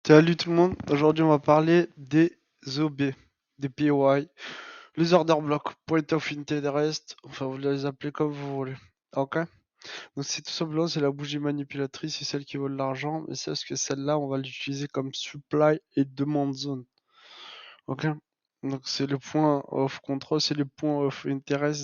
Salut tout le monde, aujourd'hui on va parler des OB, des POI, les order blocks, point of interest, enfin vous les appelez comme vous voulez. Ok? Donc c'est tout simplement c'est la bougie manipulatrice, c'est celle qui vaut de l'argent, mais c'est parce que celle-là on va l'utiliser comme supply et demand zone. Ok? Donc c'est le point of control, c'est le point of interest,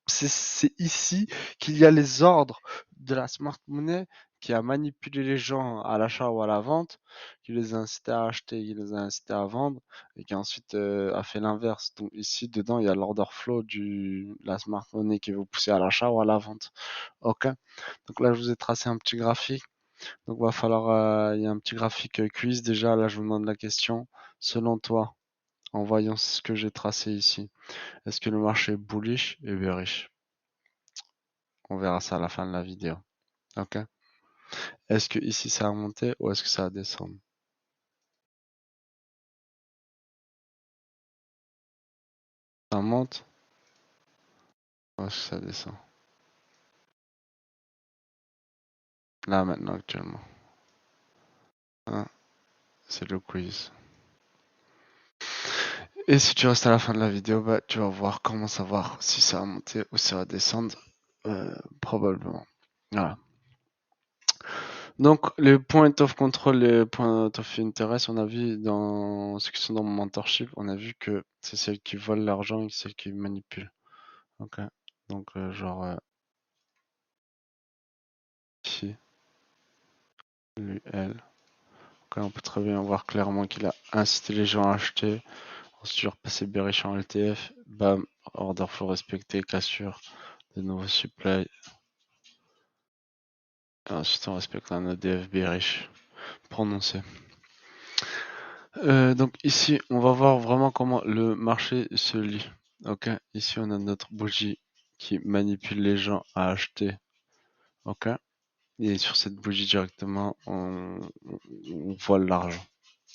c'est ici qu'il y a les ordres de la smart money qui a manipulé les gens à l'achat ou à la vente, qui les a incités à acheter, qui les a incités à vendre, et qui ensuite a fait l'inverse. Donc ici dedans il y a l'order flow de la smart money qui vous pousser à l'achat ou à la vente. Ok? Donc là je vous ai tracé un petit graphique. Donc va falloir, il y a un petit graphique quiz déjà. Là je vous demande la question. Selon toi, en voyant ce que j'ai tracé ici, est-ce que le marché est bullish et bearish? On verra ça à la fin de la vidéo. Ok? Est-ce que ici ça a monté ou est-ce que ça a descendu? Ça monte ou est-ce que ça descend? Là maintenant actuellement. Hein, c'est le quiz. Et si tu restes à la fin de la vidéo, bah, tu vas voir comment savoir si ça va monter ou ça va descendre. Probablement. Voilà. Donc, les point of control, les points of interest, on a vu dans ceux qui sont dans mon mentorship, on a vu que c'est celles qui volent l'argent et celles qui manipulent. Ok. Donc, genre, ici, lui, elle. Ok, on peut très bien voir clairement qu'il a incité les gens à acheter. Ensuite, je vais repasser bearish en LTF. Bam, order flow respecté, cassure, de nouveaux supply. Et ensuite, on respecte un ADF bearish prononcé. Donc ici, on va voir vraiment comment le marché se lie. Ok, ici on a notre bougie qui manipule les gens à acheter. Ok, et sur cette bougie directement, on voit l'argent.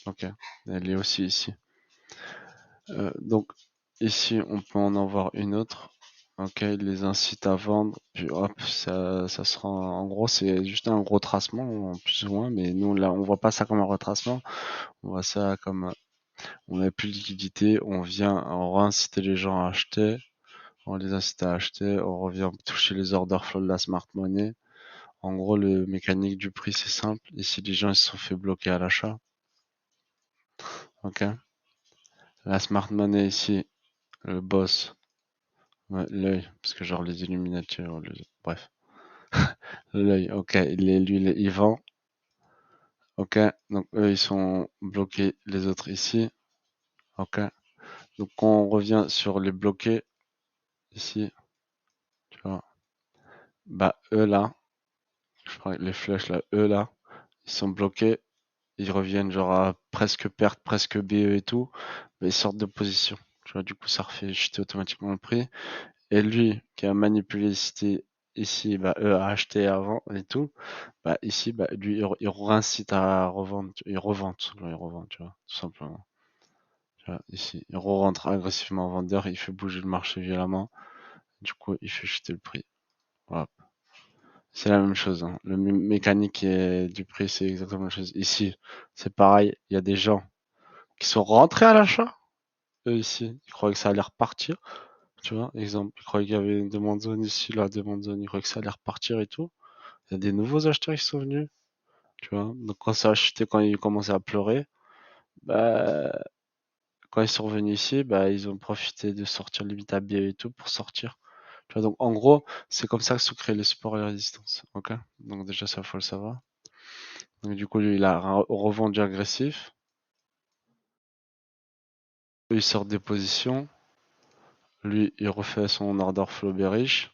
Ok, elle est aussi ici. Donc ici, on peut en avoir une autre. Ok, il les incite à vendre, puis hop, ça sera en gros, c'est juste un gros tracement, plus ou moins, mais nous là, on voit pas ça comme un retracement, on voit ça comme on n'a plus de liquidité, on vient, on réinciter les gens à acheter, on les incite à acheter, on revient toucher les order flow de la smart money. En gros, le mécanique du prix, c'est simple. Ici, les gens ils se sont fait bloquer à l'achat. Ok. La smart money ici, le boss, ouais, l'œil, parce que genre les Illuminati, bref. L'œil, ok, il vend. Ok, donc eux, ils sont bloqués, les autres ici. Ok. Donc quand on revient sur les bloqués, ici, tu vois, bah eux là, je crois que les flèches là, eux là, ils sont bloqués, ils reviennent genre à presque perte, presque BE et tout, mais ils sortent de position. Tu vois, du coup, ça refait chuter automatiquement le prix. Et lui, qui a manipulé ici, bah, eux, à acheter avant et tout, bah, ici, bah, lui, il réincite à revendre, il revend, tu vois, tout simplement. Tu vois, ici, il rentre agressivement en vendeur, il fait bouger le marché violemment, du coup, il fait chuter le prix. Voilà. C'est la même chose, hein. Le mécanique du prix, c'est exactement la même chose. Ici, c'est pareil. Il y a des gens qui sont rentrés à l'achat. Eux, ici, ils croyaient que ça allait repartir. Tu vois, exemple, ils croyaient qu'il y avait une demande zone ici, la demande zone, ils croyaient que ça allait repartir et tout. Il y a des nouveaux acheteurs qui sont venus. Tu vois, donc quand ça a acheté, quand ils commençaient à pleurer, bah, quand ils sont revenus ici, bah, ils ont profité de sortir limite à biais et tout pour sortir. Tu vois, donc en gros, c'est comme ça que se créent les supports et les résistances. Ok? Donc déjà, ça, faut le savoir. Donc du coup, lui, il a revendu agressif. Eux, ils sortent des positions. Lui, il refait son order flow bearish.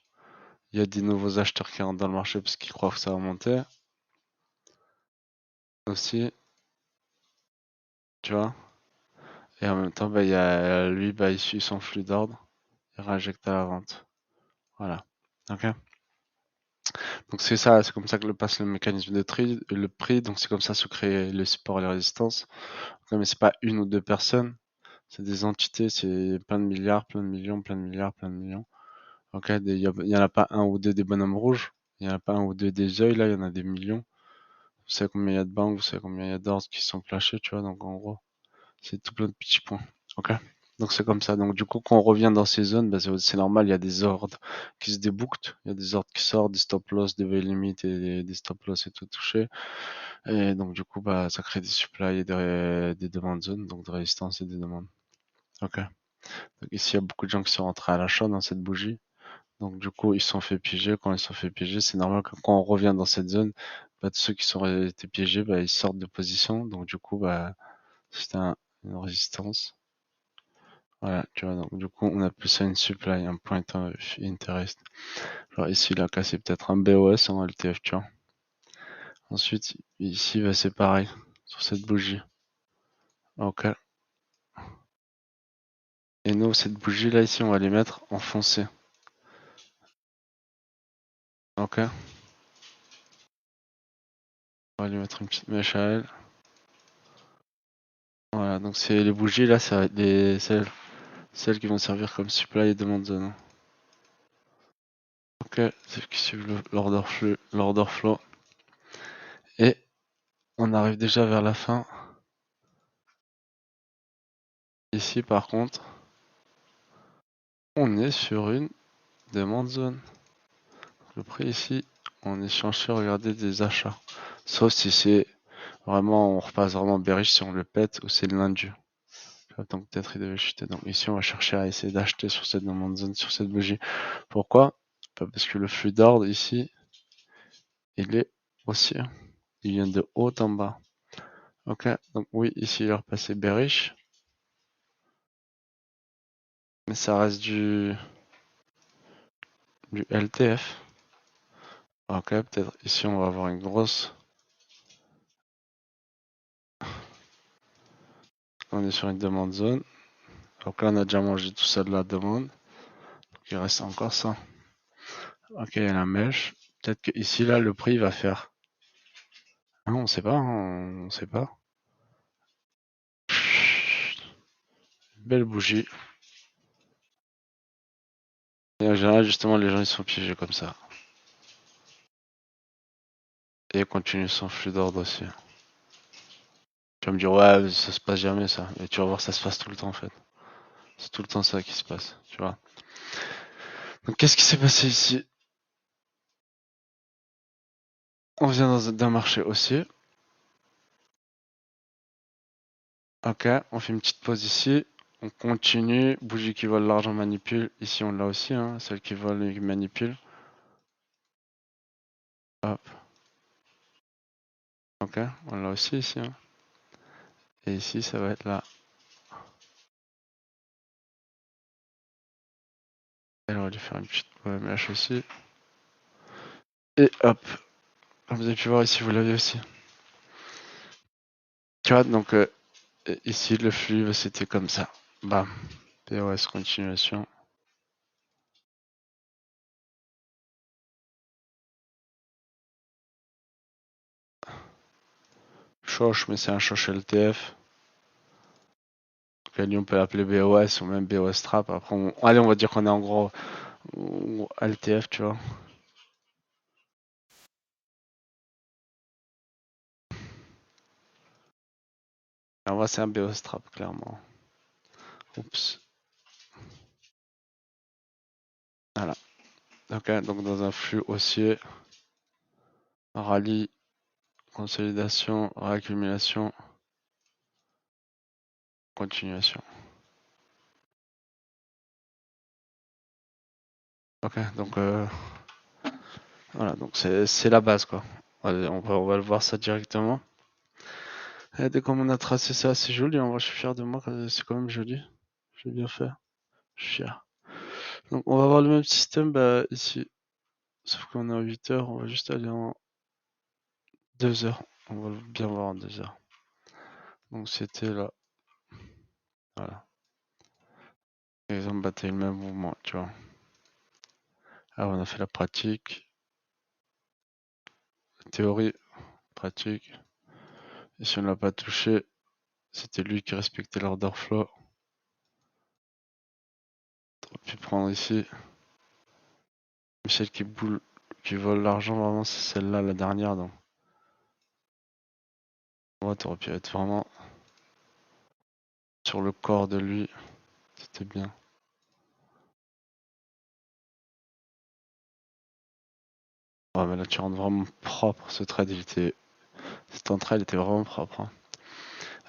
Il y a des nouveaux acheteurs qui rentrent dans le marché parce qu'ils croient que ça va monter. Aussi, tu vois. Et en même temps, bah, il y a lui, bah, il suit son flux d'ordre. Il réinjecte à la vente. Voilà. Ok. Donc c'est ça, c'est comme ça que le passe le mécanisme de tri, le prix. Donc c'est comme ça se crée les supports et les résistances. Okay, mais c'est pas une ou deux personnes. C'est des entités, c'est plein de milliards, plein de millions, plein de milliards, plein de millions. Ok, il y en a pas un ou deux des bonhommes rouges, il y en a pas un ou deux des yeux là, il y en a des millions. Vous savez combien il y a de banques, vous savez combien il y a d'ordres qui sont flashés, tu vois. Donc en gros, c'est tout plein de petits points. Ok. Donc c'est comme ça. Donc du coup, quand on revient dans ces zones, bah, c'est normal, il y a des ordres qui se débookent, il y a des ordres qui sortent, des stop loss, des veil limit et des stop loss et tout touché. Et donc du coup, bah, ça crée des supply et des demandes zones, donc de résistance et des demandes. Ok. Donc ici, il y a beaucoup de gens qui sont rentrés à l'achat dans cette bougie. Donc du coup, ils se sont fait piéger. Quand ils se sont fait piéger, c'est normal que quand on revient dans cette zone, bah, tous ceux qui sont été piégés, bah, ils sortent de position. Donc du coup, bah, c'était une résistance. Voilà, tu vois, donc du coup, on appelle ça une supply, un point of interest. Alors ici, il a cassé peut-être un BOS en LTF, tu vois. Ensuite, ici, bah, c'est pareil, sur cette bougie. Ok. Et nous, cette bougie là, ici, on va les mettre en foncé. Ok. On va lui mettre une petite mèche à elle. Voilà, donc c'est les bougies là, ça va être celles qui vont servir comme supply et demand zone. Ok, celles qui suivent l'order flow. Et on arrive déjà vers la fin. Ici, par contre, on est sur une demand zone. Le prix ici, on est censé regarder des achats. Sauf si c'est vraiment, on repasse vraiment bearish si on le pète ou c'est l'indu. Donc peut-être il devait chuter. Donc ici, on va chercher à essayer d'acheter sur cette demand zone, sur cette bougie. Pourquoi? Parce que le flux d'ordre ici, il est haussier. Il vient de haut en bas. Ok, donc oui, ici il est repassé bearish. Mais ça reste du LTF. Ok, peut-être ici on va avoir une grosse. On est sur une demande zone. Donc là on a déjà mangé tout ça de la demande. Donc il reste encore ça. Ok, il y a la mèche. Peut-être que ici là le prix va faire. Non, on sait pas, on sait pas. Belle bougie. Et en général justement les gens ils sont piégés comme ça. Et ils continuent son flux d'ordre aussi. Tu vas me dire ouais ça se passe jamais ça. Mais tu vas voir ça se passe tout le temps en fait. C'est tout le temps ça qui se passe, tu vois. Donc qu'est-ce qui s'est passé ici? On vient d'un marché haussier. Ok, on fait une petite pause ici. On continue. Bougie qui vole l'argent manipule. Ici on l'a aussi, hein, celle qui vole et qui manipule. Hop. Ok, on l'a aussi ici. Hein. Et ici ça va être là. Elle va lui faire une petite OMH aussi. Et hop. Comme vous avez pu voir ici, vous l'avez aussi. Tu vois, donc ici le flux c'était comme ça. Bam. POS continuation. Choche, mais c'est un choche LTF. Donc, lui, on peut l'appeler BOS ou même BOS Trap. Après, allez, on va dire qu'on est en gros LTF, tu vois. En vrai, c'est un BOS Trap, clairement. Oups. Voilà. Ok, donc dans un flux haussier, rallye, consolidation, réaccumulation, continuation. Ok, donc voilà, donc c'est la base quoi. Allez, on va le voir ça directement. Et dès qu'on a tracé ça, c'est joli. En vrai, je suis fier de moi. C'est quand même joli. J'ai bien fait. Je suis fier. Donc on va voir le même système bah, ici. Sauf qu'on est à 8 heures. On va juste aller en 2 heures. On va bien voir en 2 heures. Donc c'était là. Voilà. Et ils ont battu le même mouvement, tu vois. Ah, on a fait la pratique. Théorie, pratique. Et si on l'a pas touché, c'était lui qui respectait l'order flow. On pu prendre ici. Celle qui boule, qui vole l'argent, vraiment, c'est celle-là, la dernière. Donc. Ouais, t'aurais pu être vraiment sur le corps de lui. C'était bien. Ouais, mais là, tu rentres vraiment propre. Ce trade, cette entrée, elle était vraiment propre. Hein.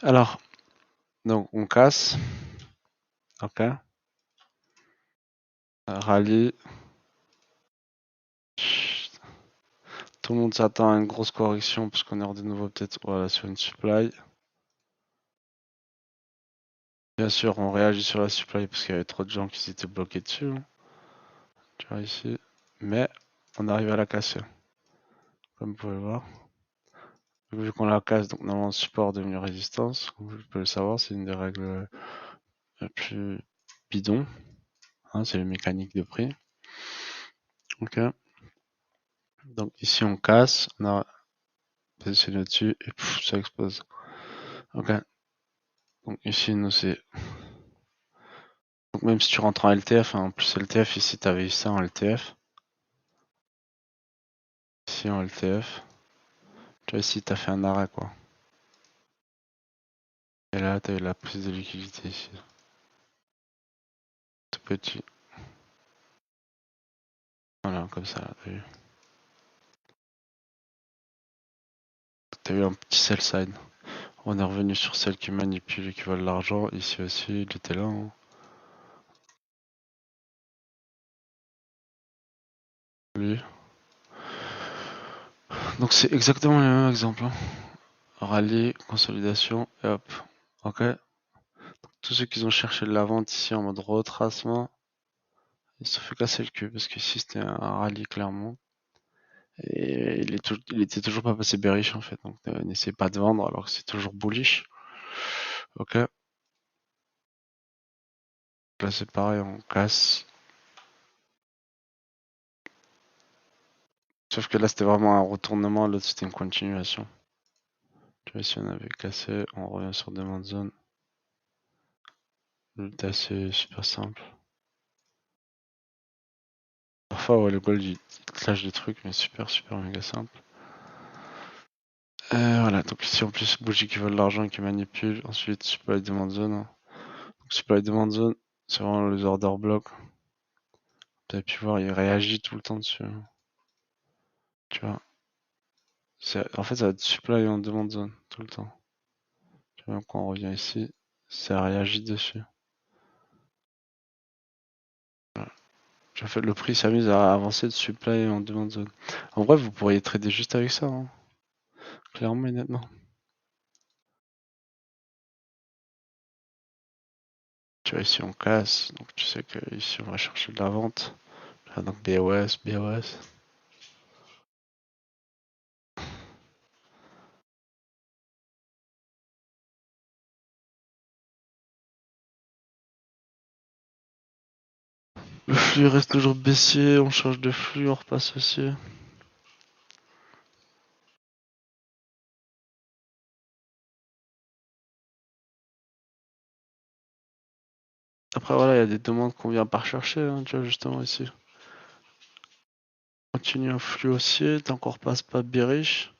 Alors, donc, on casse. Ok. Rallye. Chut. Tout le monde s'attend à une grosse correction parce qu'on est de nouveau peut-être voilà, sur une supply. Bien sûr, on réagit sur la supply parce qu'il y avait trop de gens qui s'étaient bloqués dessus. Hein. Tu vois ici. Mais on arrive à la casser. Comme vous pouvez le voir. Vu qu'on la casse, donc normalement support devenu résistance. Comme vous pouvez le savoir, c'est une des règles les plus bidons. Hein, c'est les mécaniques de prix. Ok. Donc ici on casse, on a positionné dessus et pouf, ça explose. Ok. Donc ici nous c'est. Donc même si tu rentres en LTF, hein, en plus LTF ici t'avais eu ça en LTF. Ici en LTF. Tu vois ici t'as fait un arrêt quoi. Et là t'as eu la prise de liquidité ici. Tout petit. Voilà, comme ça là, t'as vu. T'as eu un petit sell side. On est revenu sur celle qui manipule et qui vole l'argent. Ici aussi, il était là. Hein. Lui. Donc c'est exactement le même exemple. Hein. Rallye, consolidation, et hop. Ok. Tous ceux qui ont cherché de la vente ici en mode retracement, ils se sont fait casser le cul parce qu'ici c'était un rallye clairement. Et il était toujours pas passé bearish en fait. Donc n'essayez pas de vendre alors que c'est toujours bullish. Ok. Là c'est pareil, on casse. Sauf que là c'était vraiment un retournement, l'autre c'était une continuation. Tu vois, si on avait cassé, on revient sur demande zone. C'est assez super simple. Parfois, ouais, le gold il clash des trucs, mais super, super méga simple. Voilà, donc ici en plus, bougie qui vole l'argent et qui manipule. Ensuite, supply demande zone. Hein. Donc, supply demande zone, c'est vraiment les order block. Vous avez pu voir, il réagit tout le temps dessus. Hein. Tu vois. En fait, ça va être supply en demande zone tout le temps. Tu vois, quand on revient ici, ça réagit dessus. Voilà. En fait, le prix s'amuse à avancer de supply en demande zone. En vrai, vous pourriez trader juste avec ça. Hein. Clairement et nettement. Tu vois, ici on casse, donc tu sais que ici on va chercher de la vente. Là, donc BOS, BOS. Le flux reste toujours baissier, on change de flux, on repasse aussi. Après voilà, il y a des demandes qu'on vient pas rechercher, hein, tu vois, justement ici. Continue un flux haussier, tant qu'on repasse pas bearish.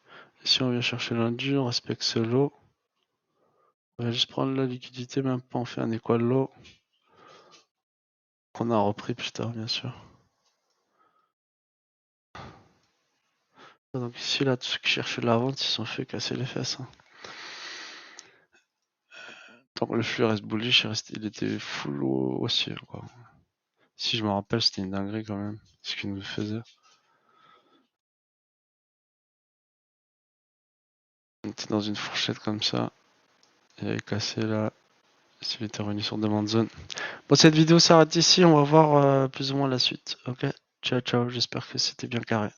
Ici on vient chercher l'indu, on respecte ce lot. On va juste prendre la liquidité, même pas en faire un equal low. Qu'on a repris plus tard, bien sûr. Donc ici, là, tous ceux qui cherchaient la vente, ils se sont fait casser les fesses. Hein. Tant que le flux reste bullish, il était full haussier, quoi. Si je me rappelle, c'était une dinguerie quand même, ce qu'il nous faisait. On était dans une fourchette comme ça, il avait cassé là, s'il était revenu sur demande zone. Bon, cette vidéo s'arrête ici, on va voir plus ou moins la suite. Ok, ciao ciao, j'espère que c'était bien carré.